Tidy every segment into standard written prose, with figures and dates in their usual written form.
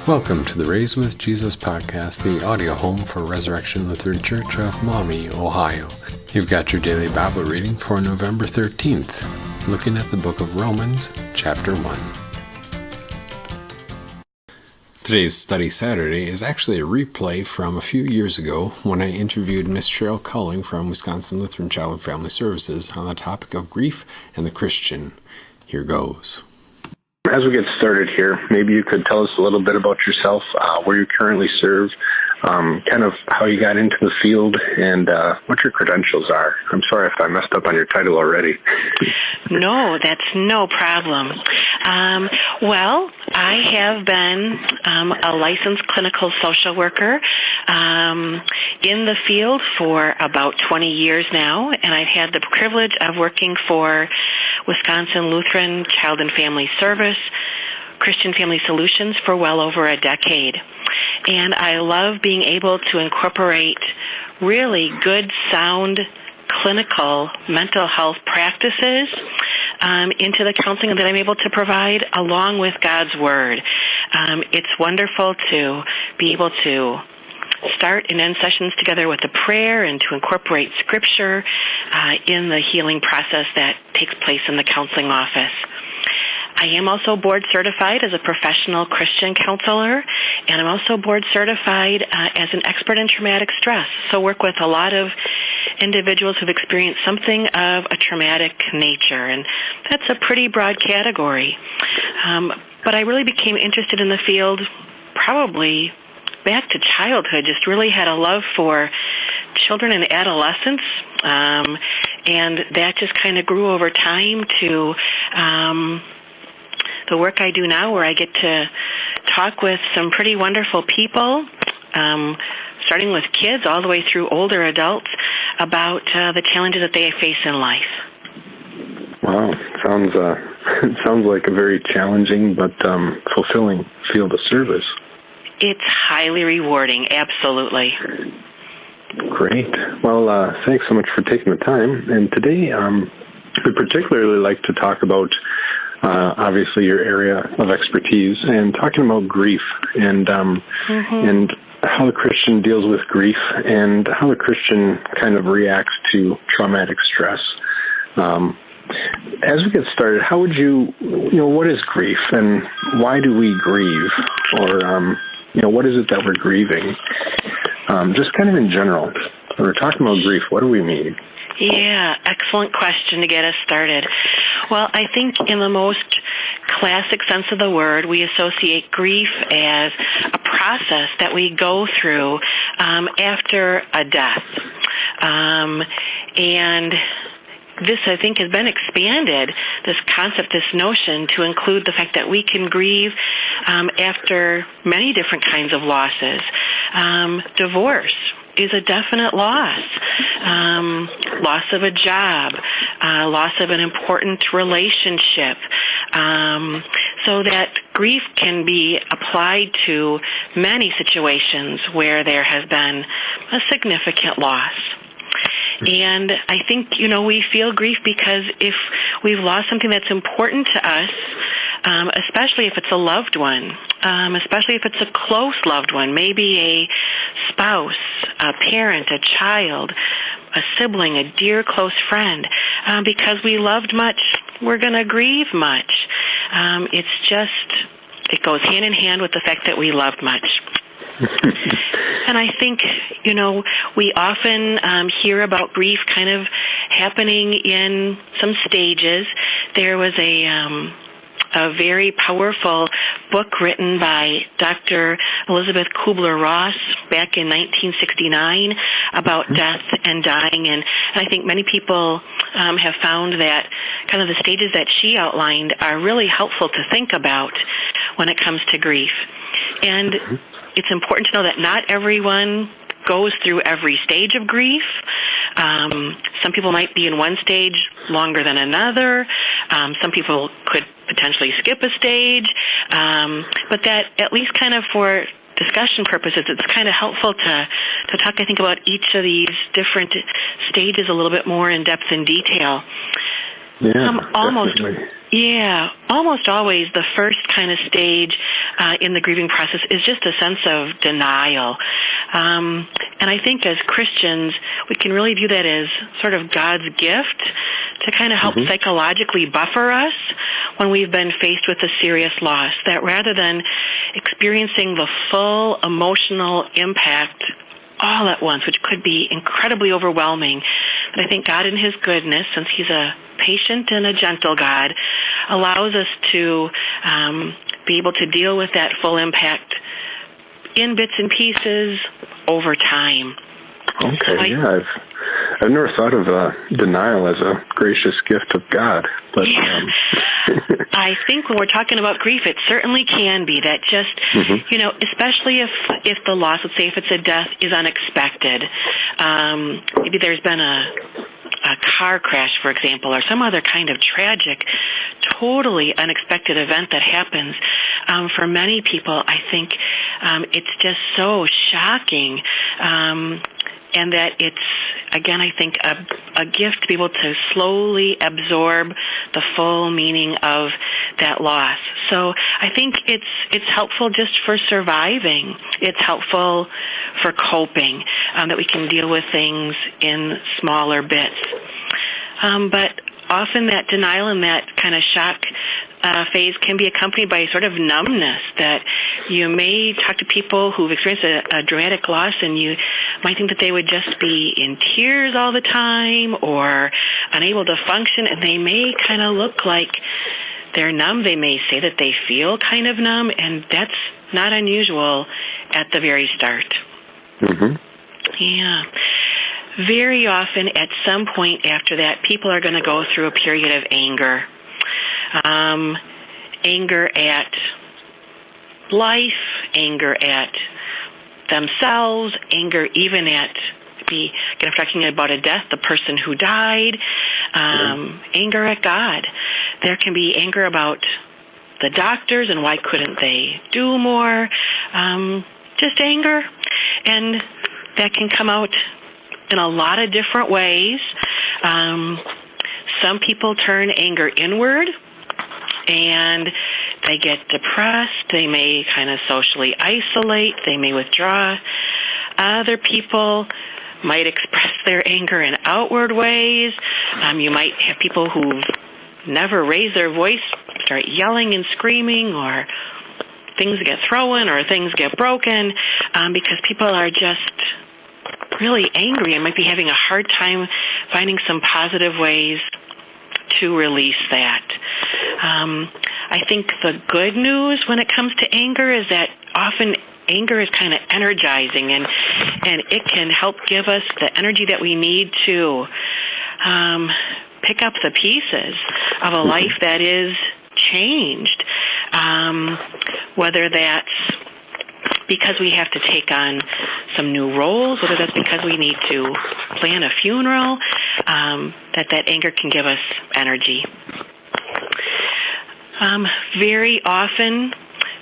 Welcome to the Raised with Jesus podcast, the audio home for Resurrection Lutheran Church of Maumee, Ohio. You've got your daily Bible reading for November 13th, looking at the book of Romans, chapter 1. Today's Study Saturday is actually a replay from a few years ago when I interviewed Miss Sheryl Cowling from Wisconsin Lutheran Child and Family Services on the topic of grief and the Christian. Here goes. As we get started here, maybe you could tell us a little bit about yourself, where you currently serve, kind of how you got into the field, and what your credentials are. I'm sorry if I messed up on your title already. No, that's no problem. Well, I have been a licensed clinical social worker in the field for about 20 years now, and I've had the privilege of working for Wisconsin Lutheran Child and Family Service, Christian Family Solutions for well over a decade. And I love being able to incorporate really good, sound, clinical mental health practices into the counseling that I'm able to provide along with God's Word. It's wonderful to be able to start and end sessions together with a prayer and to incorporate Scripture in the healing process that takes place in the counseling office. I am also board certified as a professional Christian counselor, and I'm also board certified as an expert in traumatic stress. So work with a lot of individuals who've experienced something of a traumatic nature, and that's a pretty broad category. But I really became interested in the field probably back to childhood, just really had a love for children and adolescents, and that just kind of grew over time to the work I do now, where I get to talk with some pretty wonderful people, starting with kids all the way through older adults, about the challenges that they face in life. Wow, sounds like a very challenging but fulfilling field of service. It's highly rewarding, absolutely. Great. Well, thanks so much for taking the time. And today, we'd particularly like to talk about, obviously, your area of expertise and talking about grief and and how the Christian deals with grief and how the Christian kind of reacts to traumatic stress. As we get started, how would what is grief and why do we grieve? Or, what is it that we're grieving? Just kind of in general, when we're talking about grief, what do we mean? Yeah, excellent question to get us started. Well, I think in the most classic sense of the word, we associate grief as a process that we go through after a death. And this, I think, has been expanded, this concept, this notion, to include the fact that we can grieve after many different kinds of losses. Divorce is a definite loss. Loss of a job, loss of an important relationship. So that grief can be applied to many situations where there has been a significant loss. And I think, we feel grief because if we've lost something that's important to us, especially if it's a loved one, especially if it's a close loved one, maybe a spouse, a parent, a child, a sibling, a dear close friend, because we loved much, we're going to grieve much. It goes hand in hand with the fact that we loved much. And I think, we often hear about grief kind of happening in some stages. There was a very powerful book written by Dr. Elizabeth Kubler-Ross back in 1969 about death and dying. And I think many people have found that kind of the stages that she outlined are really helpful to think about when it comes to grief. And it's important to know that not everyone goes through every stage of grief. Some people might be in one stage longer than another. Some people could potentially skip a stage. But that, at least kind of for discussion purposes, it's kind of helpful to talk, I think, about each of these different stages a little bit more in depth and detail. Yeah, Yeah, almost always the first kind of stage in the grieving process is just a sense of denial. And I think as Christians, we can really view that as sort of God's gift to kind of help psychologically buffer us when we've been faced with a serious loss, that rather than experiencing the full emotional impact all at once, which could be incredibly overwhelming, but I think God in His goodness, since He's a patient and a gentle God, allows us to be able to deal with that full impact in bits and pieces over time. Okay, I've never thought of denial as a gracious gift of God, but I think when we're talking about grief, it certainly can be that just, especially if the loss, let's say if it's a death, is unexpected. Maybe there's been a car crash, for example, or some other kind of tragic, totally unexpected event that happens. For many people, I think it's just so shocking, and that it's, again, I think a gift to be able to slowly absorb the full meaning of that loss. So I think it's helpful just for surviving. It's helpful for coping, that we can deal with things in smaller bits. But often that denial and that kind of shock phase can be accompanied by sort of numbness, that you may talk to people who've experienced a dramatic loss and you might think that they would just be in tears all the time or unable to function, and they may kind of look like they're numb. They may say that they feel kind of numb, and that's not unusual at the very start. Yeah. Very often at some point after that, people are going to go through a period of anger. Anger at life, anger at themselves, anger even at, again, I'm talking about a death, the person who died, anger at God. There can be anger about the doctors and why couldn't they do more, just anger. And that can come out in a lot of different ways. Some people turn anger inward and they get depressed. They may kind of socially isolate. They may withdraw. Other people might express their anger in outward ways. You might have people who've never raised their voice start yelling and screaming, or things get thrown or things get broken because people are just really angry and might be having a hard time finding some positive ways to release that. I think the good news when it comes to anger is that often anger is kind of energizing, and it can help give us the energy that we need to pick up the pieces of a life that is changed, whether that's because we have to take on some new roles, whether that's because we need to plan a funeral, that anger can give us energy. Very often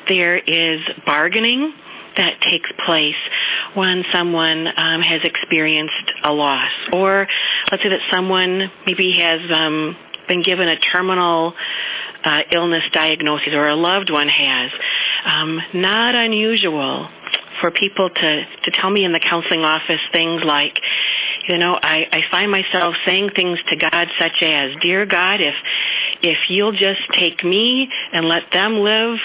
there is bargaining that takes place when someone has experienced a loss, or let's say that someone maybe has been given a terminal illness diagnosis, or a loved one has. Not unusual for people to tell me in the counseling office things like, I find myself saying things to God such as, "Dear God, if you'll just take me and let them live,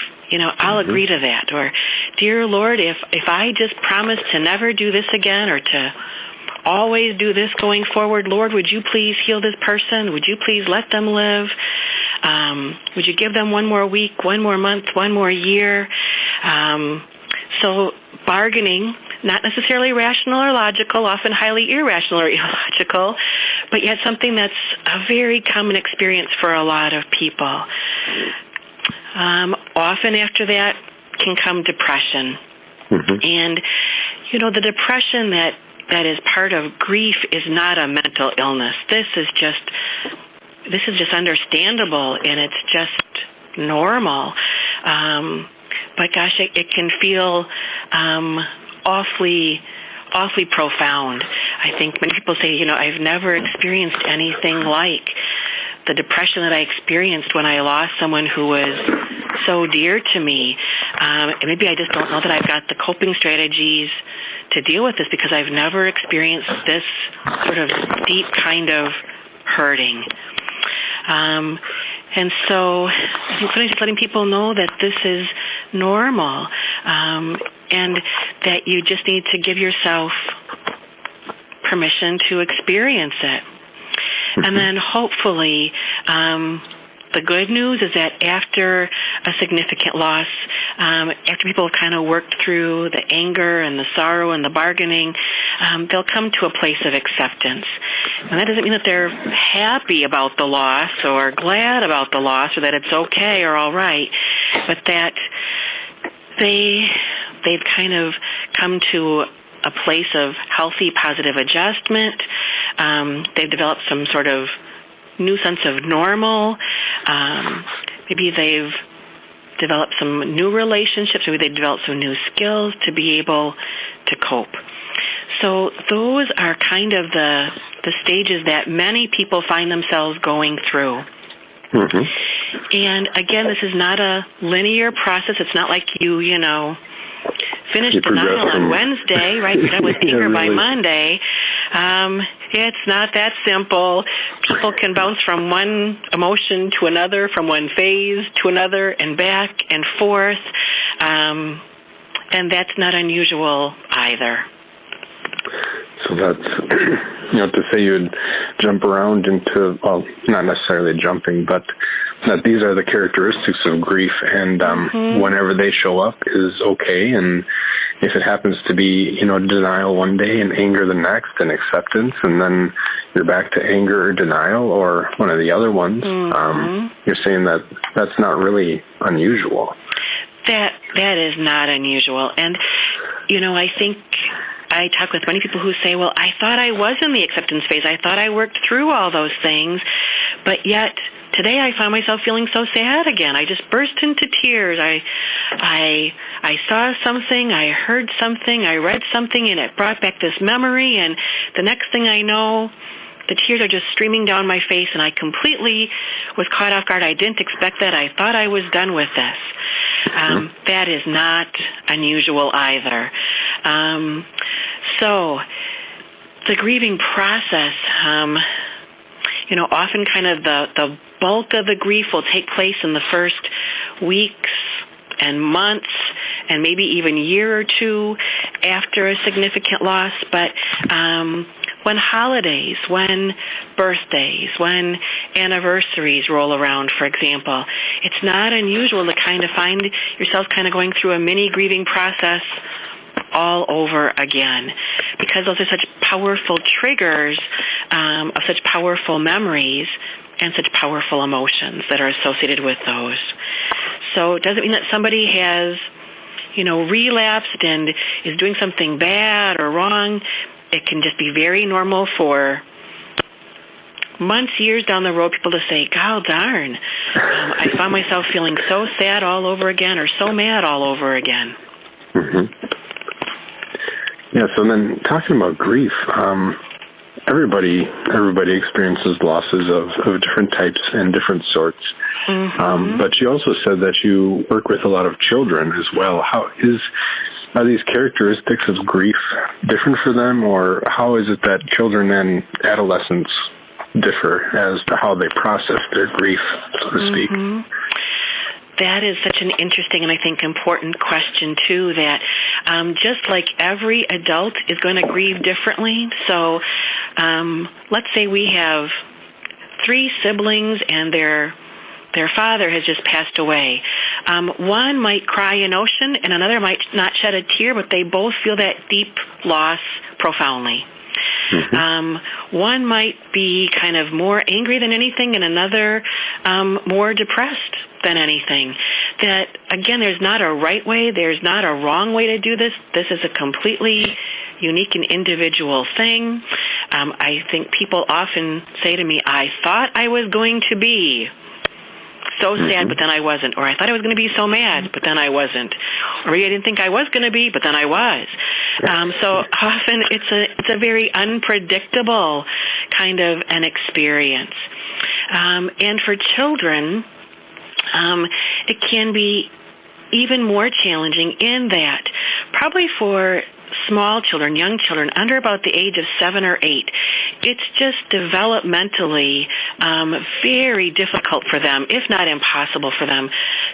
I'll agree to that." Or, "Dear Lord, if I just promise to never do this again, or to always do this going forward, Lord, would you please heal this person? Would you please let them live? Would you give them one more week, one more month, one more year?" So bargaining, not necessarily rational or logical, often highly irrational or illogical, but yet something that's a very common experience for a lot of people. Often after that can come depression. And, the depression that is part of grief is not a mental illness. This is just understandable, and it's just normal. But gosh, it can feel awfully profound. I think many people say, I've never experienced anything like the depression that I experienced when I lost someone who was so dear to me. And maybe I just don't know that I've got the coping strategies to deal with this because I've never experienced this sort of deep kind of hurting. And so I think sometimes just letting people know that this is normal, and that you just need to give yourself permission to experience it. And then hopefully, the good news is that after a significant loss, after people have kind of worked through the anger and the sorrow and the bargaining, they'll come to a place of acceptance. And that doesn't mean that they're happy about the loss or glad about the loss or that it's okay or all right, but that they've kind of come to a place of healthy, positive adjustment. They've developed some sort of new sense of normal. Maybe they've developed some new relationships. Maybe they've developed some new skills to be able to cope. So those are kind of the stages that many people find themselves going through. Mm-hmm. And again, this is not a linear process. It's not like you finished denial on Wednesday, right? That was anger by Monday. It's not that simple. People can bounce from one emotion to another, from one phase to another, and back and forth. And that's not unusual either. So that's, to say you'd jump around into, well, not necessarily jumping, but that these are the characteristics of grief, and whenever they show up is okay. And if it happens to be, denial one day and anger the next and acceptance, and then you're back to anger or denial or one of the other ones, you're saying that that's not really unusual. That is not unusual. And, I think I talk with many people who say, well, I thought I was in the acceptance phase. I thought I worked through all those things, but yet today I found myself feeling so sad again. I just burst into tears. I saw something, I heard something, I read something, and it brought back this memory, and the next thing I know, the tears are just streaming down my face, and I completely was caught off guard. I didn't expect that. I thought I was done with this. That is not unusual either. So the grieving process, often kind of the bulk of the grief will take place in the first weeks and months and maybe even year or two after a significant loss. But when holidays, when birthdays, when anniversaries roll around, for example, it's not unusual to kind of find yourself kind of going through a mini grieving process all over again, because those are such powerful triggers of such powerful memories and such powerful emotions that are associated with those. So it doesn't mean that somebody has, relapsed and is doing something bad or wrong. It can just be very normal for months, years down the road, people to say, God darn, I found myself feeling so sad all over again or so mad all over again. Mm-hmm. Yeah, so then talking about grief, everybody experiences losses of different types and different sorts. Mm-hmm. But you also said that you work with a lot of children as well. Are these characteristics of grief different for them, or how is it that children and adolescents differ as to how they process their grief, so to speak? Mm-hmm. That is such an interesting and I think important question, too, that just like every adult is going to grieve differently. So let's say we have 3 siblings and their father has just passed away. One might cry an ocean and another might not shed a tear, but they both feel that deep loss profoundly. Mm-hmm. One might be kind of more angry than anything and another more depressed than anything. That, again, there's not a right way, there's not a wrong way to do this. This is a completely unique and individual thing. I think people often say to me, I thought I was going to be so sad, but then I wasn't. Or I thought I was going to be so mad, but then I wasn't. Or maybe I didn't think I was going to be, but then I was. So often it's a very unpredictable kind of an experience. And for children, it can be even more challenging in that probably for small children, young children, under about the age of 7 or 8, it's just developmentally very difficult for them, if not impossible for them,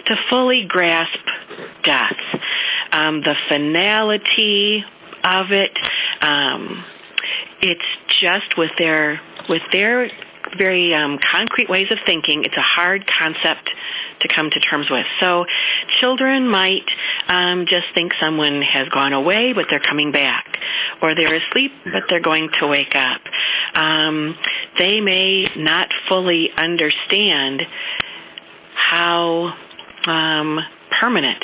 to fully grasp death. The finality of it, it's just with their very concrete ways of thinking, it's a hard concept to come to terms with. So children might just think someone has gone away, but they're coming back, or they're asleep, but they're going to wake up. They may not fully understand how permanent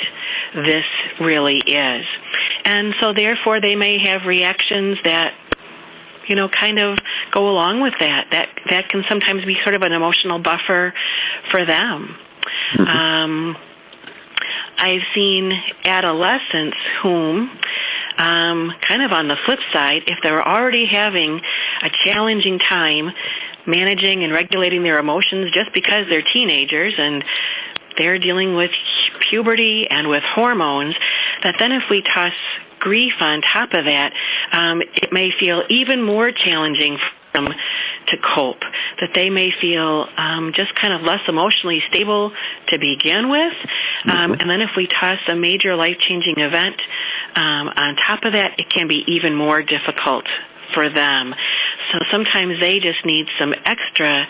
this really is. And so therefore they may have reactions that kind of go along with that. That can sometimes be sort of an emotional buffer for them. I've seen adolescents whom, kind of on the flip side, if they're already having a challenging time managing and regulating their emotions just because they're teenagers and they're dealing with puberty and with hormones, that then if we toss grief on top of that, it may feel even more challenging for them to cope, that they may feel just kind of less emotionally stable to begin with. And then if we toss a major life-changing event on top of that, it can be even more difficult for them. So sometimes they just need some extra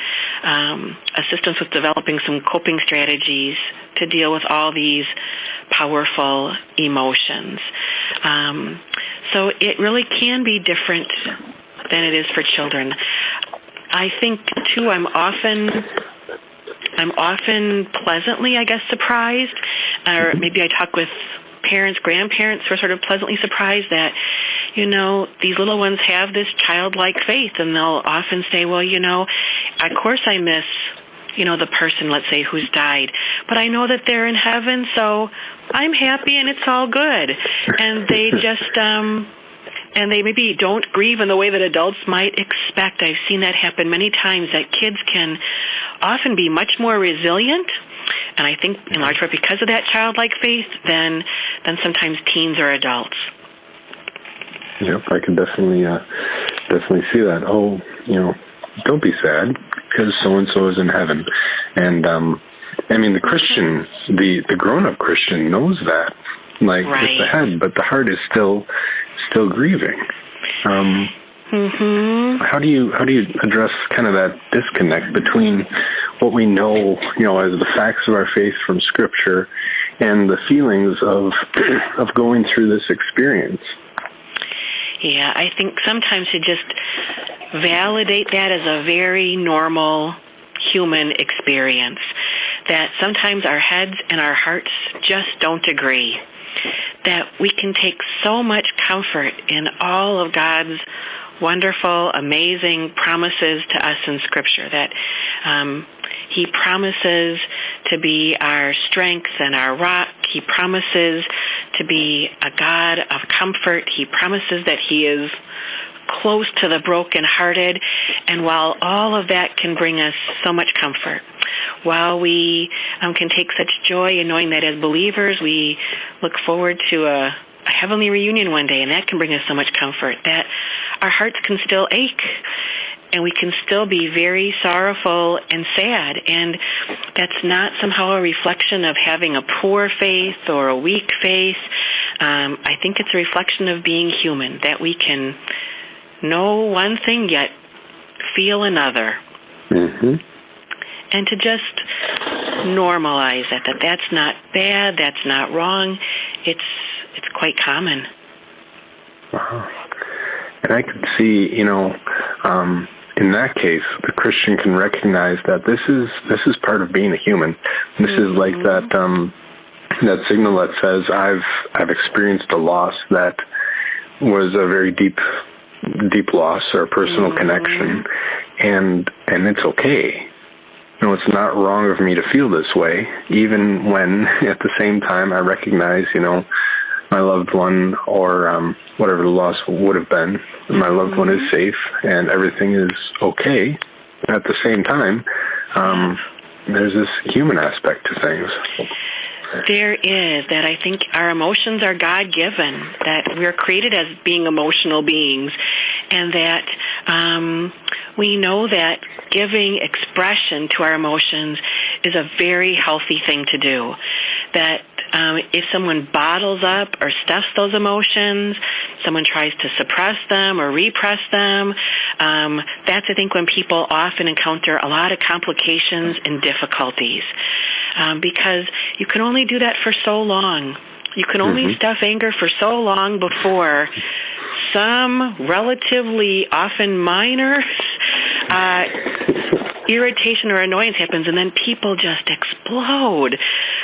assistance with developing some coping strategies to deal with all these powerful emotions. So it really can be different than it is for children. I think, too, I'm often pleasantly, I guess, surprised, or maybe I talk with parents, grandparents who are sort of pleasantly surprised that, these little ones have this childlike faith, and they'll often say, well, of course I miss, the person, let's say, who's died, but I know that they're in heaven, so I'm happy and it's all good. And they just, and they maybe don't grieve in the way that adults might expect. I've seen that happen many times, that kids can often be much more resilient, and I think in large part because of that childlike faith, than sometimes teens or adults. Yep, I can definitely see that. Oh, don't be sad because so-and-so is in heaven. And, the Christian, the grown-up Christian knows that. Like, right. It's the head, but the heart is still grieving. How do you address kind of that disconnect between what we know, as the facts of our faith from Scripture and the feelings of going through this experience? Yeah, I think sometimes to just validate that as a very normal human experience, that sometimes our heads and our hearts just don't agree, that we can take so much comfort in all of God's wonderful, amazing promises to us in Scripture, that He promises to be our strength and our rock. He promises to be a God of comfort. He promises that He is close to the brokenhearted. And while all of that can bring us so much comfort, while we can take such joy in knowing that as believers we look forward to a heavenly reunion one day, and that can bring us so much comfort, that our hearts can still ache, and we can still be very sorrowful and sad. And that's not somehow a reflection of having a poor faith or a weak faith. I think it's a reflection of being human, that we can know one thing yet feel another. And to just normalize that's not bad, that's not wrong. It's quite common. Wow. And I could see, in that case, the Christian can recognize that this is part of being a human. This is like that signal that says I've experienced a loss that was a very deep loss or a personal connection, and it's okay. It's not wrong of me to feel this way, even when at the same time I recognize, my loved one or whatever the loss would have been, my loved one is safe and everything is okay. At the same time, there's this human aspect to things. There is that. I think our emotions are God-given, that we're created as being emotional beings, and that we know that giving expression to our emotions is a very healthy thing to do. That if someone bottles up or stuffs those emotions, someone tries to suppress them or repress them, that's, I think, when people often encounter a lot of complications and difficulties. Because you can only do that for so long. You can only stuff anger for so long before some relatively often minor irritation or annoyance happens, and then people just explode,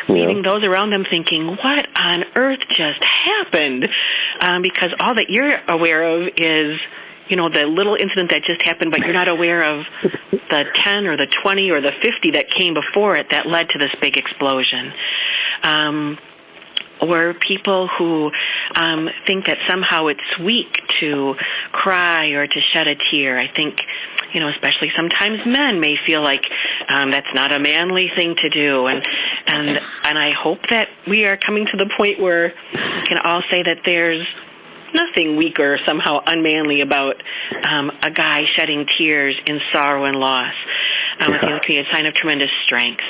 leaving those around them thinking, what on earth just happened? Because all that you're aware of is, the little incident that just happened, but you're not aware of the 10 or the 20 or the 50 that came before it that led to this big explosion. Or people who think that somehow it's weak to cry or to shed a tear. I think, especially sometimes men may feel like that's not a manly thing to do. And I hope that we are coming to the point where we can all say that there's nothing weak or somehow unmanly about a guy shedding tears in sorrow and loss. I think it can be a sign of tremendous strength.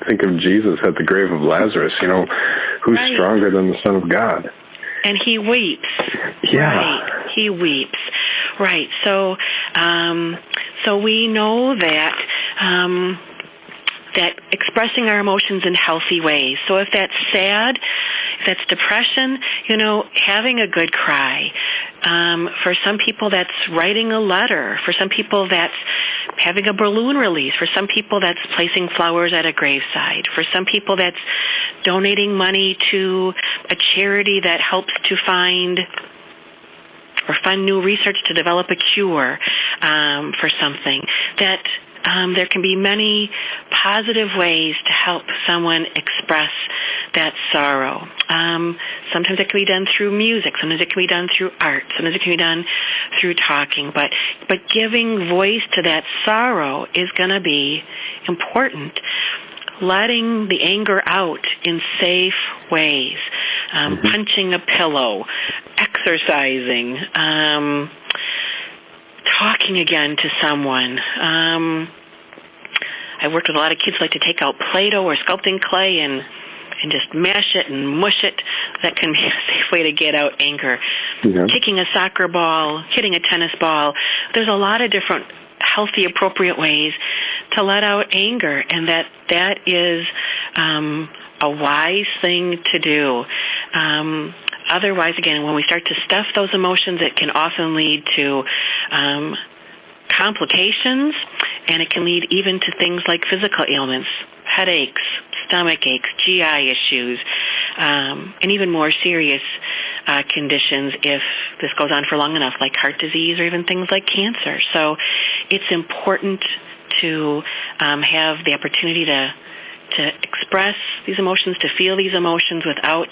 Think of Jesus at the grave of Lazarus. Who's stronger than the Son of God? And he weeps. Yeah. Right. He weeps. Right. So we know that that expressing our emotions in healthy ways. So if that's sad, if that's depression, having a good cry. For some people, that's writing a letter. For some people, that's having a balloon release. For some people, that's placing flowers at a graveside. For some people, that's donating money to a charity that helps to find or fund new research to develop a cure for something. That there can be many positive ways to help someone express that sorrow. Sometimes it can be done through music. Sometimes it can be done through art. Sometimes it can be done through talking. But giving voice to that sorrow is going to be important. Letting the anger out in safe ways. Punching a pillow. Exercising. Talking again to someone. I've worked with a lot of kids who like to take out Play-Doh or sculpting clay and just mash it and mush it. That can be a safe way to get out anger. Kicking a soccer ball, hitting a tennis ball. There's a lot of different healthy, appropriate ways to let out anger, and that is a wise thing to do. Otherwise, again, when we start to stuff those emotions, it can often lead to complications, and it can lead even to things like physical ailments, headaches, stomach aches, GI issues, and even more serious conditions if this goes on for long enough, like heart disease or even things like cancer. So it's important to have the opportunity to express these emotions, to feel these emotions without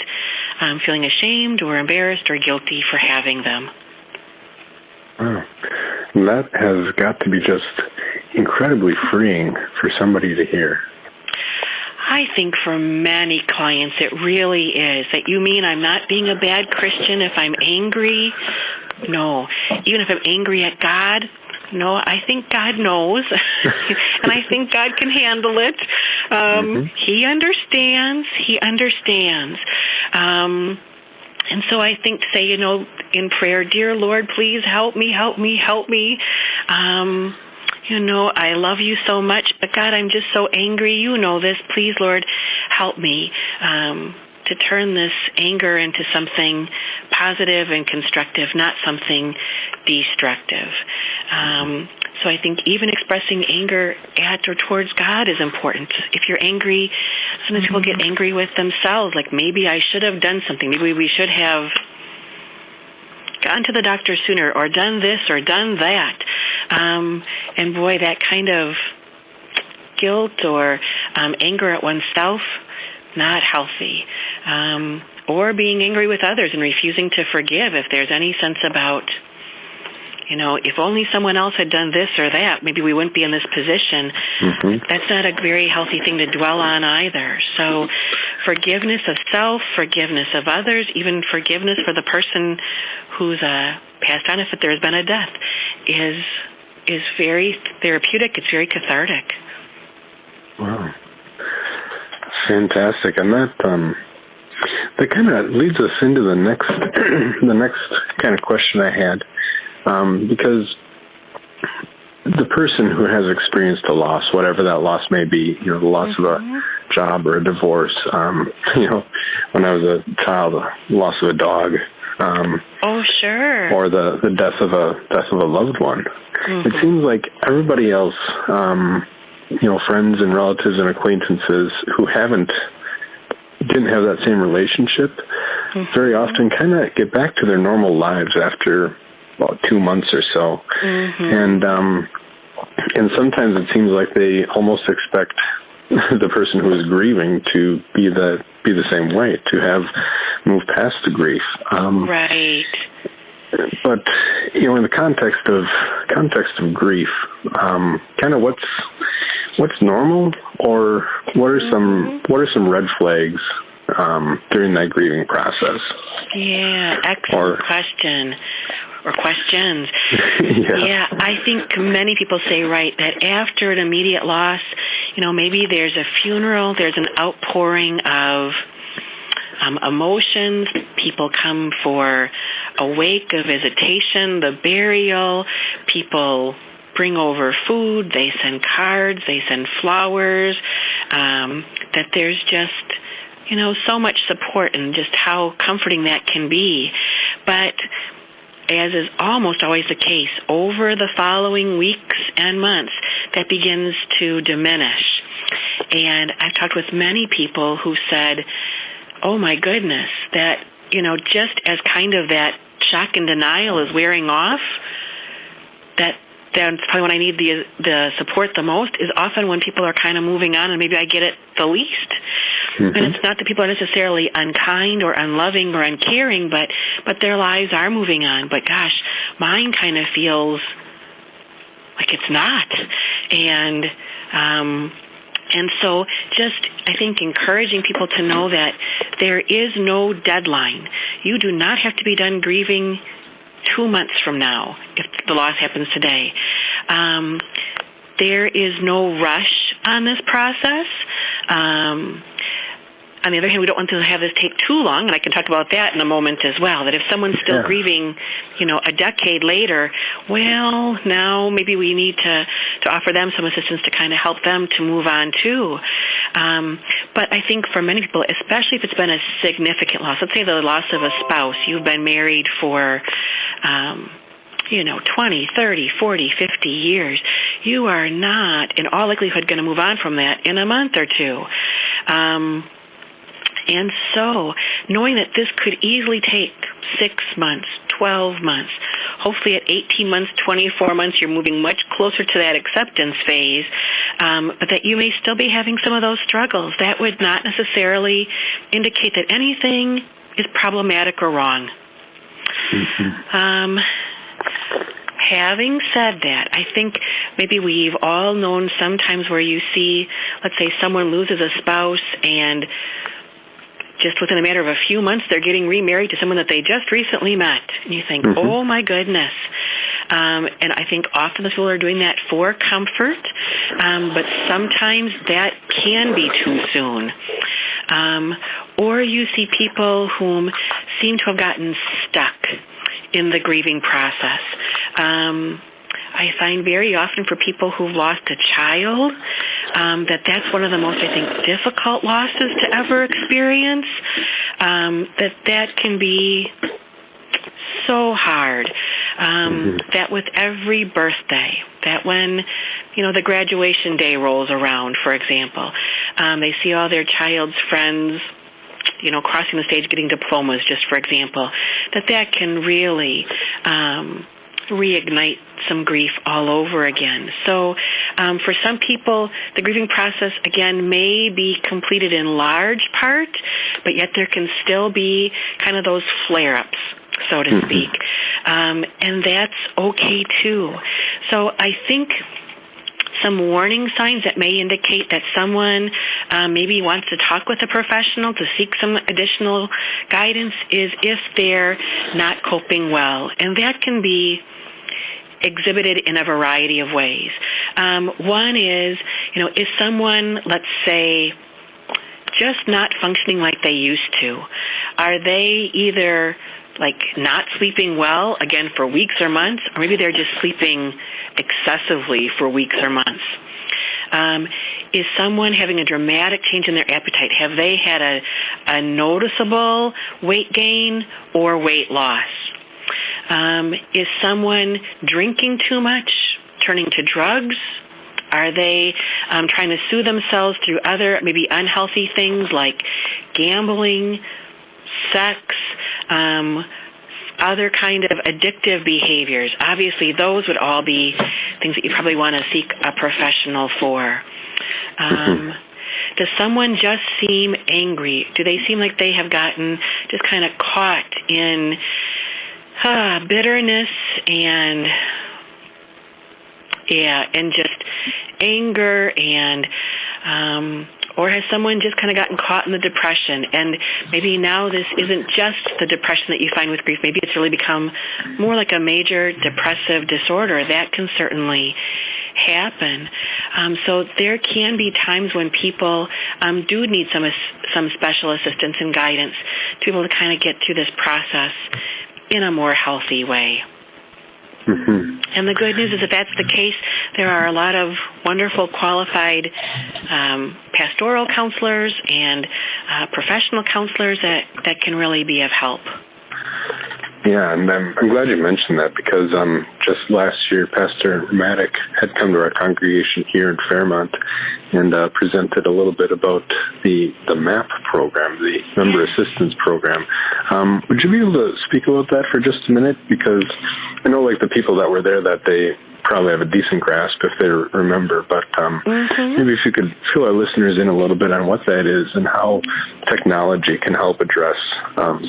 feeling ashamed or embarrassed or guilty for having them. Wow. That has got to be just incredibly freeing for somebody to hear. I think for many clients it really is. That you mean I'm not being a bad Christian if I'm angry? No. Even if I'm angry at God? No, I think God knows, and I think God can handle it. He understands. He understands. And so I think to say, in prayer, dear Lord, please help me, help me, help me. I love you so much, but God, I'm just so angry. You know this. Please, Lord, help me to turn this anger into something positive and constructive, not something destructive. So I think even expressing anger at or towards God is important. If you're angry, sometimes people get angry with themselves, like maybe I should have done something. Maybe we should have gone to the doctor sooner or done this or done that. And boy, that kind of guilt or anger at oneself, not healthy. Or being angry with others and refusing to forgive if there's any sense about if only someone else had done this or that, maybe we wouldn't be in this position. That's not a very healthy thing to dwell on either. So forgiveness of self, forgiveness of others, even forgiveness for the person who's passed on if there has been a death is very therapeutic. It's very cathartic. Wow. Fantastic. And that kind of leads us into the next kind of question I had. Because the person who has experienced a loss, whatever that loss may be, the loss of a job or a divorce, when I was a child, the loss of a dog, sure, or the death of a loved one. It seems like everybody else, friends and relatives and acquaintances who didn't have that same relationship, very often kind of get back to their normal lives after about 2 months or so, and sometimes it seems like they almost expect the person who is grieving to be the same way, to have moved past the grief. Right. But in the context of grief, kind of what's normal, or what are some red flags during that grieving process? Yeah, excellent question. Or questions. Yeah, I think many people say, right, that after an immediate loss, maybe there's a funeral, there's an outpouring of emotions. People come for a wake, a visitation, the burial. People bring over food, they send cards, they send flowers, that there's just, so much support and just how comforting that can be. But as is almost always the case, over the following weeks and months, that begins to diminish. And I've talked with many people who said, oh my goodness, that, just as kind of that shock and denial is wearing off, that's probably when I need the support the most, is often when people are kind of moving on and maybe I get it the least. And it's not that people are necessarily unkind or unloving or uncaring, but their lives are moving on. But gosh, mine kind of feels like it's not. And so just, I think, encouraging people to know that there is no deadline. You do not have to be done grieving 2 months from now if the loss happens today. There is no rush on this process. On the other hand, we don't want to have this take too long, and I can talk about that in a moment as well, that if someone's still grieving, a decade later, well, now maybe we need to offer them some assistance to kind of help them to move on too. But I think for many people, especially if it's been a significant loss, let's say the loss of a spouse, you've been married for 20, 30, 40, 50 years, you are not, in all likelihood, going to move on from that in a month or two. And so, knowing that this could easily take 6 months, 12 months, hopefully at 18 months, 24 months, you're moving much closer to that acceptance phase, but that you may still be having some of those struggles. That would not necessarily indicate that anything is problematic or wrong. Having said that, I think maybe we've all known sometimes where you see, let's say someone loses a spouse and just within a matter of a few months, they're getting remarried to someone that they just recently met. And you think, oh, my goodness. And I think often the people are doing that for comfort, but sometimes that can be too soon. Or you see people whom seem to have gotten stuck in the grieving process. I find very often for people who've lost a child, that's one of the most, I think, difficult losses to ever experience, that can be so hard, that with every birthday, that when, the graduation day rolls around, for example, they see all their child's friends, crossing the stage, getting diplomas, just for example, that can really reignite some grief all over again. So for some people, the grieving process, again, may be completed in large part, but yet there can still be kind of those flare-ups, so to speak. and that's okay too. So I think some warning signs that may indicate that someone maybe wants to talk with a professional to seek some additional guidance is if they're not coping well. And that can be exhibited in a variety of ways. One is, is someone, let's say, just not functioning like they used to? Are they either not sleeping well, again, for weeks or months, or maybe they're just sleeping excessively for weeks or months? Is someone having a dramatic change in their appetite? Have they had a noticeable weight gain or weight loss? Is someone drinking too much, turning to drugs? Are they trying to soothe themselves through other, maybe unhealthy things like gambling, sex, other kind of addictive behaviors? Obviously, those would all be things that you probably want to seek a professional for. Does someone just seem angry? Do they seem like they have gotten just kind of caught in bitterness and just anger and or has someone just kind of gotten caught in the depression, and maybe now this isn't just the depression that you find with grief, maybe it's really become more like a major depressive disorder? That can certainly happen. So there can be times when people do need some special assistance and guidance to be able to kind of get through this process in a more healthy way. And the good news is, if that's the case, there are a lot of wonderful, qualified pastoral counselors and professional counselors that can really be of help. Yeah, and I'm glad you mentioned that, because just last year, Pastor Maddock had come to our congregation here in Fairmont and presented a little bit about the MAP program, the Member Assistance Program. Would you be able to speak about that for just a minute? Because I know, the people that were there that day probably have a decent grasp if they remember, but maybe if you could fill our listeners in a little bit on what that is and how technology can help address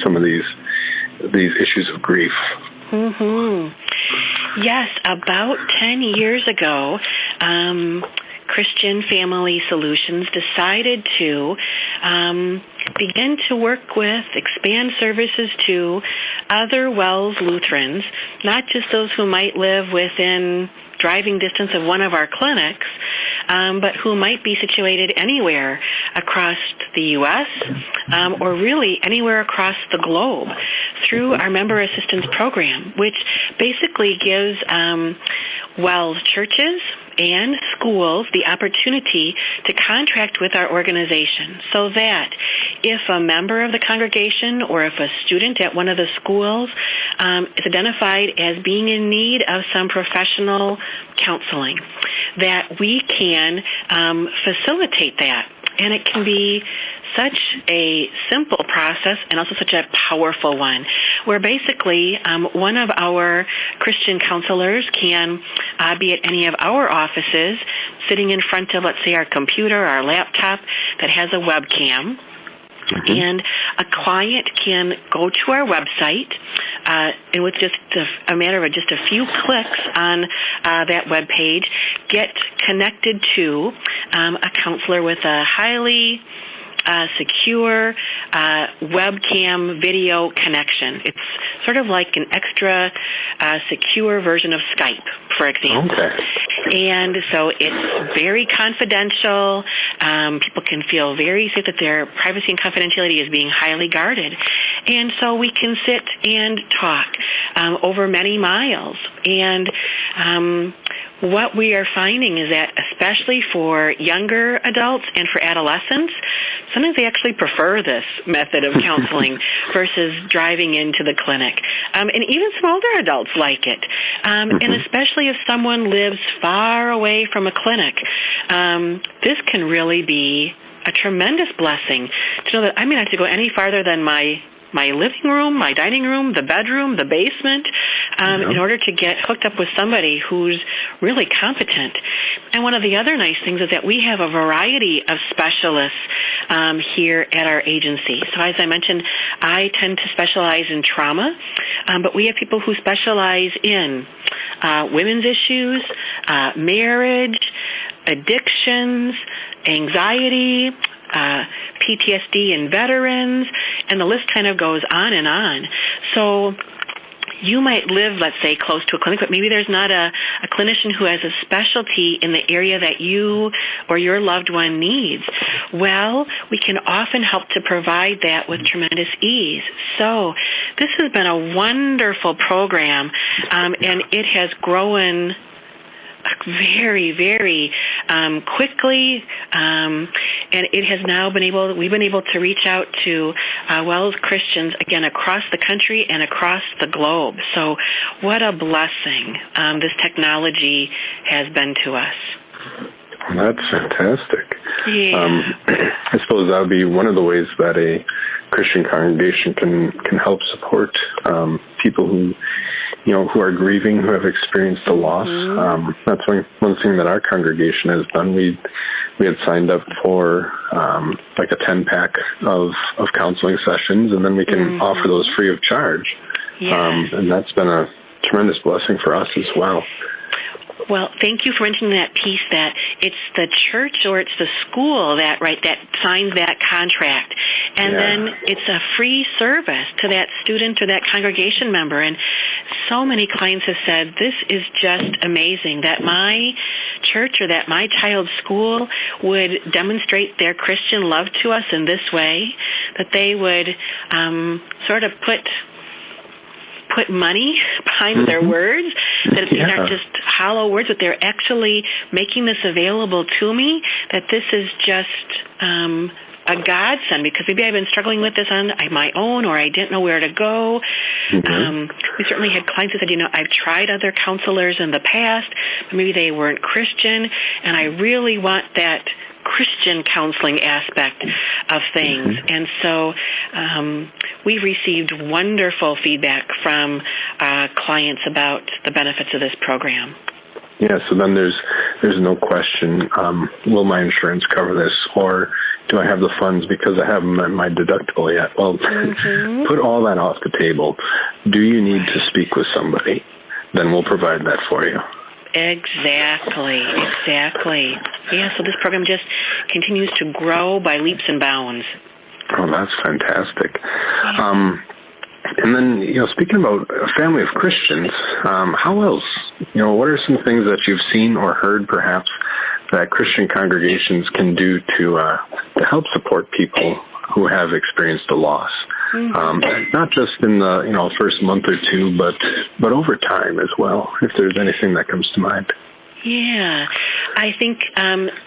some of these issues of grief. Yes, about 10 years ago, Christian Family Solutions decided to begin to work with, expand services to other WELS Lutherans, not just those who might live within driving distance of one of our clinics, but who might be situated anywhere across the U.S. Or really anywhere across the globe through our Member Assistance Program, which basically gives WELS churches and schools the opportunity to contract with our organization, so that if a member of the congregation or if a student at one of the schools is identified as being in need of some professional counseling, that we can facilitate that. And it can be such a simple process and also such a powerful one, where basically one of our Christian counselors can be at any of our offices, sitting in front of, let's say, our computer, our laptop that has a webcam. And a client can go to our website and with just a matter of just a few clicks on that web page, get connected to a counselor with a highly secure webcam video connection. It's sort of like an extra secure version of Skype, for example. Okay. And so it's very confidential. People can feel very safe that their privacy and confidentiality is being highly guarded. And so we can sit and talk over many miles. And what we are finding is that, especially for younger adults and for adolescents, sometimes they actually prefer this method of counseling versus driving into the clinic. And even some older adults like it. And especially if someone lives far away from a clinic, this can really be a tremendous blessing to know that I may not have to go any farther than my living room, my dining room, the bedroom, the basement, in order to get hooked up with somebody who's really competent. And one of the other nice things is that we have a variety of specialists here at our agency. So as I mentioned, I tend to specialize in trauma, but we have people who specialize in women's issues, marriage, addictions, anxiety, PTSD in veterans, and the list kind of goes on and on. So you might live, let's say, close to a clinic, but maybe there's not a clinician who has a specialty in the area that you or your loved one needs. Well, we can often help to provide that with tremendous ease. So this has been a wonderful program, and it has grown very, very quickly, and it has now we've been able to reach out to WELS Christians, again, across the country and across the globe. So what a blessing this technology has been to us. That's fantastic. Yeah. I suppose that would be one of the ways that a Christian congregation can help support people who are grieving, who have experienced a loss. That's one thing that our congregation has done. We had signed up for like a 10-pack of counseling sessions, and then we can offer those free of charge. Yes. And that's been a tremendous blessing for us as well. Well, thank you for mentioning that piece, that it's the church or it's the school that signs that contract. And then it's a free service to that student or that congregation member. And so many clients have said, this is just amazing that my church or that my child's school would demonstrate their Christian love to us in this way, that they would sort of put money behind their words, that these aren't just hollow words, but they're actually making this available to me, that this is just a godsend, because maybe I've been struggling with this on my own, or I didn't know where to go. We certainly had clients who said, I've tried other counselors in the past, but maybe they weren't Christian, and I really want that Christian counseling aspect of things. And so we've received wonderful feedback from clients about the benefits of this program. Yeah, so then there's no question, will my insurance cover this, or do I have the funds because I haven't met my deductible yet? Well, put all that off the table. Do you need to speak with somebody? Then we'll provide that for you. Exactly. Yeah, so this program just continues to grow by leaps and bounds. Oh, that's fantastic. And then, speaking about a family of Christians, how else? What are some things that you've seen or heard, perhaps, that Christian congregations can do to help support people who have experienced a loss? Not just in the first month or two, but over time as well, if there's anything that comes to mind. Yeah, I think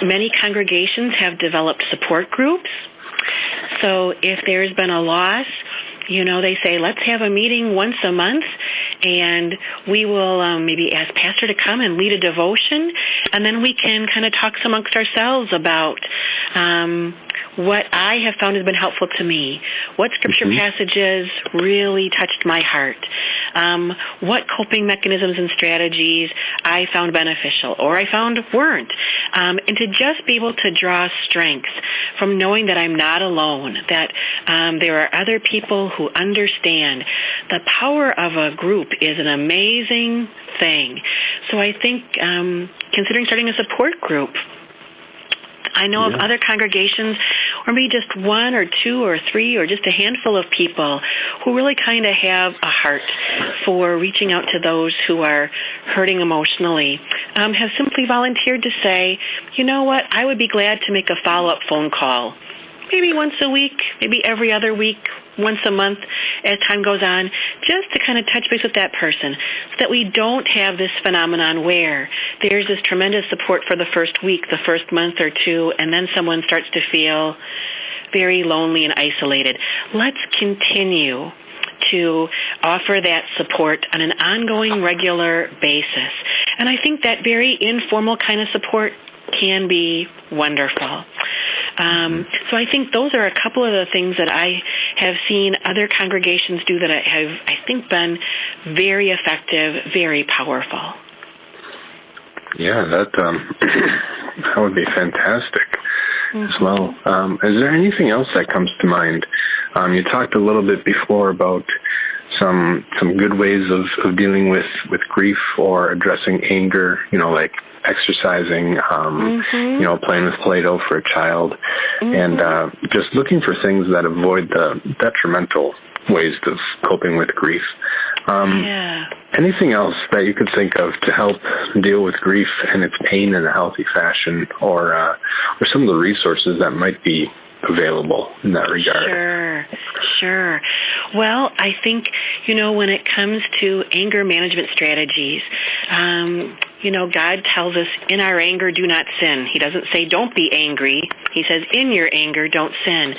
many congregations have developed support groups. So if there's been a loss, they say, let's have a meeting once a month, and we will maybe ask pastor to come and lead a devotion, and then we can kind of talk amongst ourselves about what I have found has been helpful to me, what scripture passages really touched my heart, what coping mechanisms and strategies I found beneficial or I found weren't, and to just be able to draw strength from knowing that I'm not alone, that there are other people who understand. The power of a group is an amazing thing. So I think considering starting a support group, I know of other congregations, or maybe just one or two or three or just a handful of people who really kind of have a heart for reaching out to those who are hurting emotionally, have simply volunteered to say, you know what, I would be glad to make a follow-up phone call. Maybe once a week, maybe every other week, once a month as time goes on, just to kind of touch base with that person so that we don't have this phenomenon where there's this tremendous support for the first week, the first month or two, and then someone starts to feel very lonely and isolated. Let's continue to offer that support on an ongoing, regular basis. And I think that very informal kind of support can be wonderful. So I think those are a couple of the things that I have seen other congregations do that have, I think, been very effective, very powerful. Yeah, that that would be fantastic as well. Is there anything else that comes to mind? You talked a little bit before about some good ways of dealing with grief or addressing anger, like exercising, playing with Play-Doh for a child, and just looking for things that avoid the detrimental ways of coping with grief. Anything else that you could think of to help deal with grief and its pain in a healthy fashion, or some of the resources that might be available in that regard? Sure. Well, I think, when it comes to anger management strategies, God tells us in our anger, do not sin. He doesn't say don't be angry. He says in your anger, don't sin.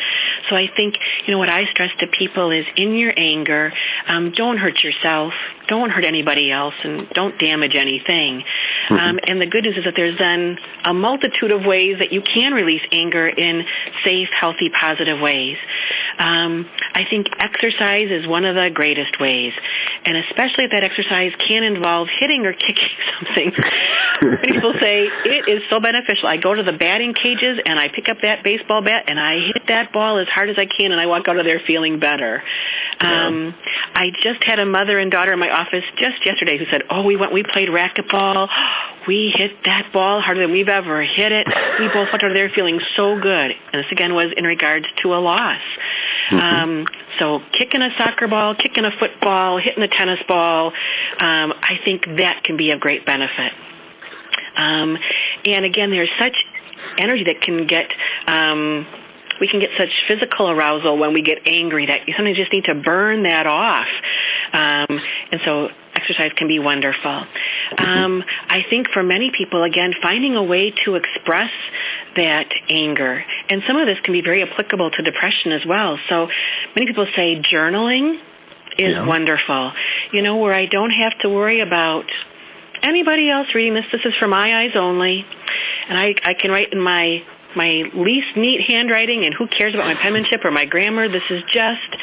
So I think, what I stress to people is in your anger, don't hurt yourself, don't hurt anybody else, and don't damage anything. And the good news is that there's then a multitude of ways that you can release anger in safe, healthy, positive ways. I think exercise is one of the greatest ways, and especially if that exercise can involve hitting or kicking something. Many people say it is so beneficial. I go to the batting cages and I pick up that baseball bat and I hit that ball as hard as I can, and I walk out of there feeling better. I just had a mother and daughter in my office just yesterday who said, we played racquetball. We hit that ball harder than we've ever hit it. We both walked out of there feeling so good. And this, again, was in regards to a loss. So kicking a soccer ball, kicking a football, hitting a tennis ball, I think that can be of great benefit. And again, there's such energy that can get, we can get such physical arousal when we get angry that you sometimes just need to burn that off. And so exercise can be wonderful. I think for many people, again, finding a way to express that anger. And some of this can be very applicable to depression as well. So many people say journaling is wonderful, where I don't have to worry about anybody else reading this. This is for my eyes only. And I can write in my least neat handwriting, and who cares about my penmanship or my grammar? This is just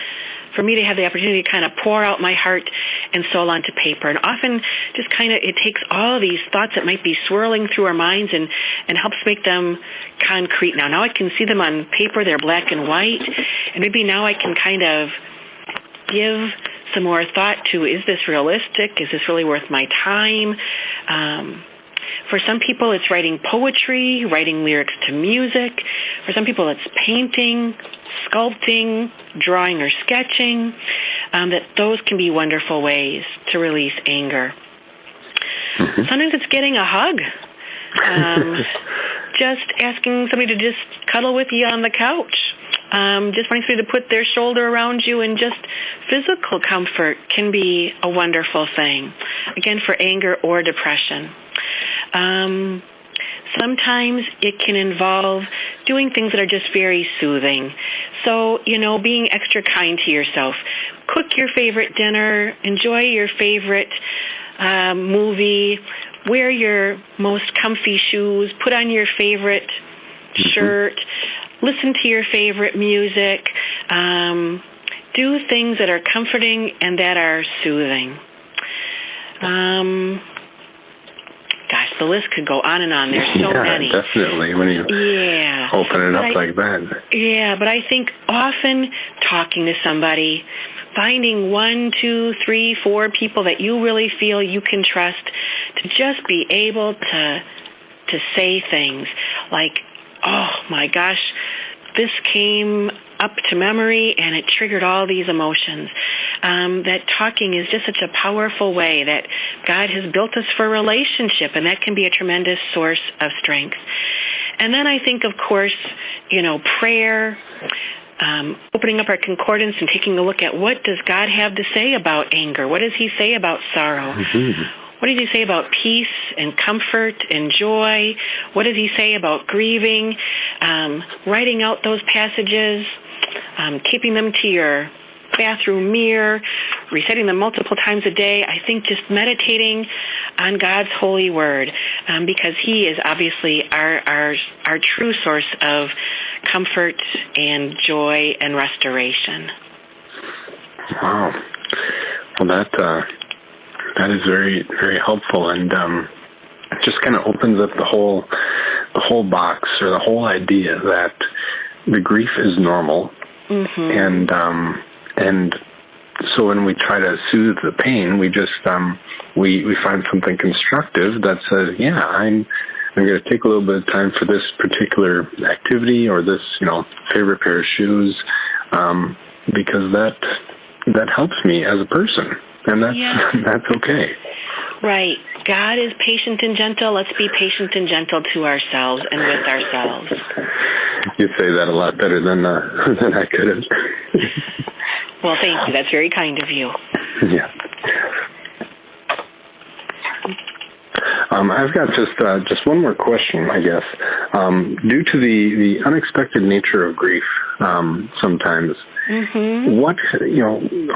for me to have the opportunity to kind of pour out my heart and soul onto paper. And often just it takes all of these thoughts that might be swirling through our minds and helps make them concrete. Now I can see them on paper, they're black and white, and maybe now I can kind of give some more thought to, is this realistic? Is this really worth my time? For some people, it's writing poetry, writing lyrics to music. For some people, it's painting, sculpting, drawing, or sketching. That those can be wonderful ways to release anger. Sometimes it's getting a hug. Just asking somebody to just cuddle with you on the couch. Just wanting somebody to put their shoulder around you, and just physical comfort can be a wonderful thing, again, for anger or depression. Sometimes it can involve doing things that are just very soothing. So, being extra kind to yourself. Cook your favorite dinner, enjoy your favorite movie, wear your most comfy shoes, put on your favorite shirt, listen to your favorite music, do things that are comforting and that are soothing. Gosh, the list could go on and on. There's so many. Yeah, definitely, when you open it up like that. Yeah, but I think often talking to somebody, finding 1, 2, 3, 4 people that you really feel you can trust to just be able to say things like, oh my gosh, this came up to memory and it triggered all these emotions. That talking is just such a powerful way that God has built us for relationship, and that can be a tremendous source of strength. And then I think, of course, prayer, opening up our concordance and taking a look at what does God have to say about anger? What does he say about sorrow? What does he say about peace and comfort and joy? What does he say about grieving? Writing out those passages, keeping them to your bathroom mirror, reciting them multiple times a day. I think just meditating on God's holy word, because he is obviously our true source of comfort and joy and restoration. Wow. Well, that is very, very helpful, and it just kind of opens up the whole box, or the whole idea that the grief is normal, and so when we try to soothe the pain, we just we find something constructive that says, yeah, I'm going to take a little bit of time for this particular activity or this favorite pair of shoes, because that helps me as a person, and that's okay. Right. God is patient and gentle. Let's be patient and gentle to ourselves and with ourselves. You say that a lot better than I could have. Well, thank you. That's very kind of you. Yeah. I've got just one more question, I guess. Due to the unexpected nature of grief, sometimes, what,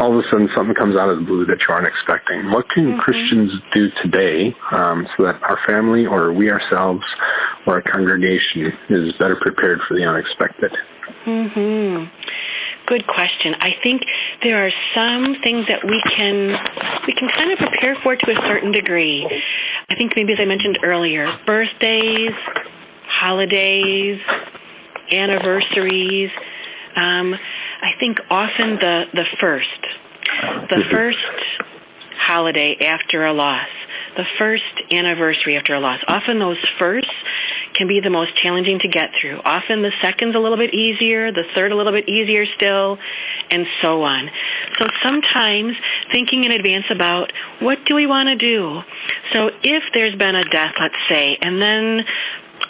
all of a sudden something comes out of the blue that you aren't expecting. What can Christians do today so that our family, or we ourselves, or our congregation is better prepared for the unexpected? Good question. I think there are some things that we can kind of prepare for to a certain degree. I think maybe, as I mentioned earlier, birthdays, holidays, anniversaries. I think often the first holiday after a loss, the first anniversary after a loss, often those firsts can be the most challenging to get through. Often the second's a little bit easier, the third a little bit easier still, and so on. So sometimes thinking in advance about what do we want to do. So if there's been a death, let's say, and then,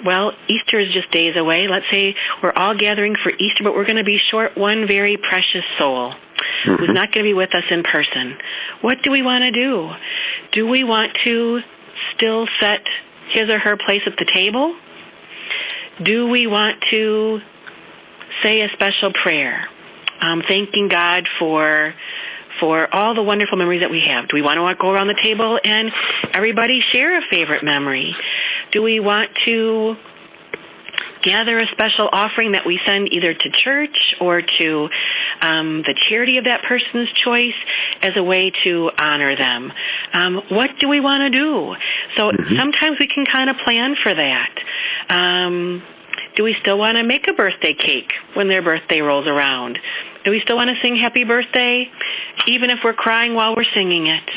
well, Easter is just days away. Let's say we're all gathering for Easter, but we're going to be short one very precious soul who's not going to be with us in person. What do we want to do? Do we want to still set his or her place at the table? Do we want to say a special prayer, thanking God for all the wonderful memories that we have? Do we want to go around the table and everybody share a favorite memory? Do we want to gather a special offering that we send either to church or to the charity of that person's choice as a way to honor them? What do we want to do? So sometimes we can kind of plan for that. Do we still want to make a birthday cake when their birthday rolls around? Do we still want to sing happy birthday even if we're crying while we're singing it?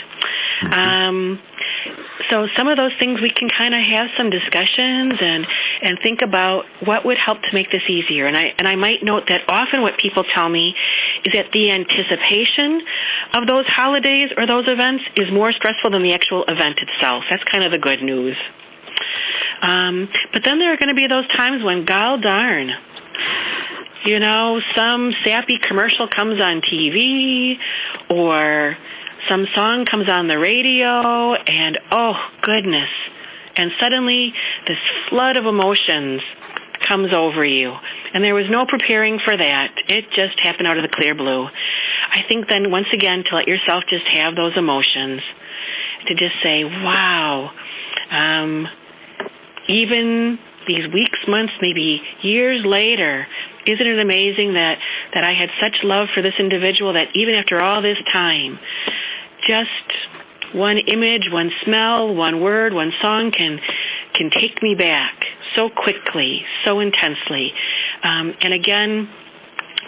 So some of those things we can kind of have some discussions and think about what would help to make this easier. And I might note that often what people tell me is that the anticipation of those holidays or those events is more stressful than the actual event itself. That's kind of the good news. But then there are going to be those times when, gol darn, some sappy commercial comes on TV or some song comes on the radio, and oh, goodness. And suddenly this flood of emotions comes over you. And there was no preparing for that. It just happened out of the clear blue. I think then, once again, to let yourself just have those emotions, to just say, wow, even these weeks, months, maybe years later, isn't it amazing that I had such love for this individual that even after all this time, just one image, one smell, one word, one song can take me back so quickly, so intensely. And again,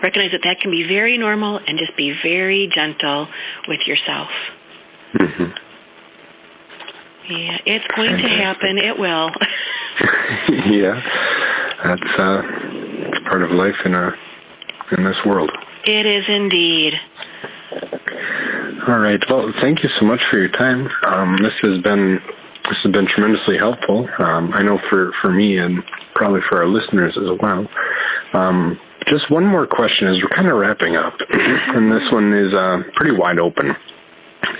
recognize that can be very normal, and just be very gentle with yourself. Yeah, it's going to happen. It will. Yeah, that's part of life in this world. It is indeed. All right. Well, thank you so much for your time. This has been tremendously helpful. I know for me and probably for our listeners as well. Just one more question as we're kind of wrapping up, and this one is pretty wide open.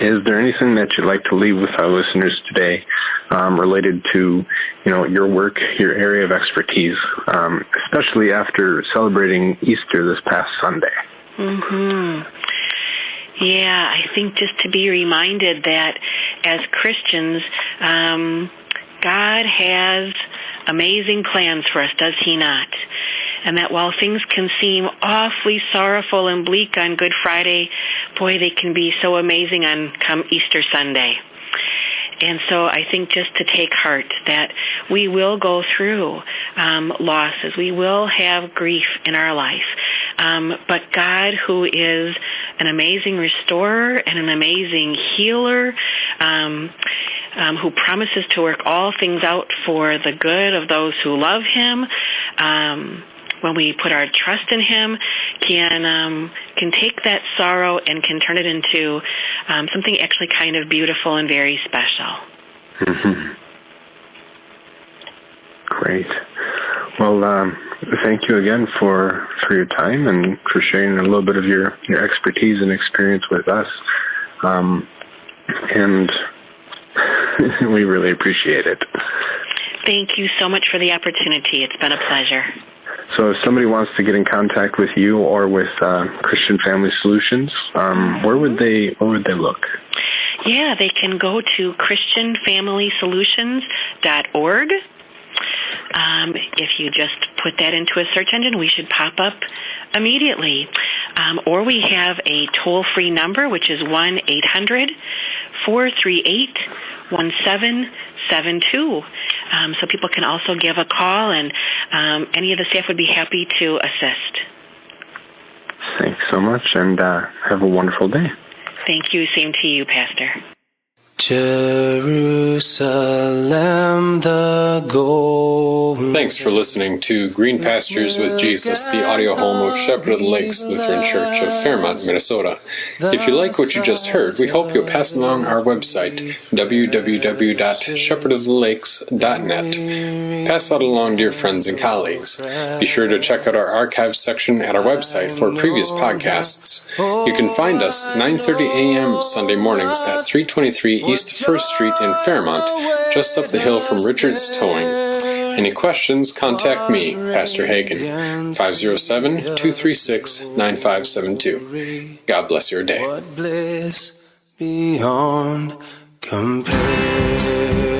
Is there anything that you'd like to leave with our listeners today related to, your work, your area of expertise, especially after celebrating Easter this past Sunday? Yeah, I think just to be reminded that as Christians, God has amazing plans for us, does He not? and that while things can seem awfully sorrowful and bleak on Good Friday, boy, they can be so amazing on come Easter Sunday. And so I think just to take heart that we will go through losses. We will have grief in our life. But God, who is an amazing restorer and an amazing healer, who promises to work all things out for the good of those who love Him, when we put our trust in Him, can take that sorrow and can turn it into something actually kind of beautiful and very special. Mm-hmm. Great. Well, thank you again for your time and for sharing a little bit of your expertise and experience with us. And we really appreciate it. Thank you so much for the opportunity. It's been a pleasure. So if somebody wants to get in contact with you or with Christian Family Solutions, where would they look? Yeah, they can go to christianfamilysolutions.org. If you just put that into a search engine, we should pop up immediately. Or we have a toll-free number, which is 1-800-438-1772. So people can also give a call, and any of the staff would be happy to assist. Thanks so much, and have a wonderful day. Thank you. Same to you, Pastor. Jerusalem the golden. Thanks for listening to Green Pastures with Jesus, the audio home of Shepherd of the Lakes Lutheran Church of Fairmont, Minnesota. If you like what you just heard, we hope you'll pass along our website, www.shepherdofthelakes.net. Pass that along to your friends and colleagues. Be sure to check out our archives section at our website for previous podcasts. You can find us 9:30 a.m. Sunday mornings at 323 East 1st Street in Fairmont, just up the hill from Richard's Towing. Any questions, contact me, Pastor Hagen, 507-236-9572. God bless your day. What bliss beyond compare.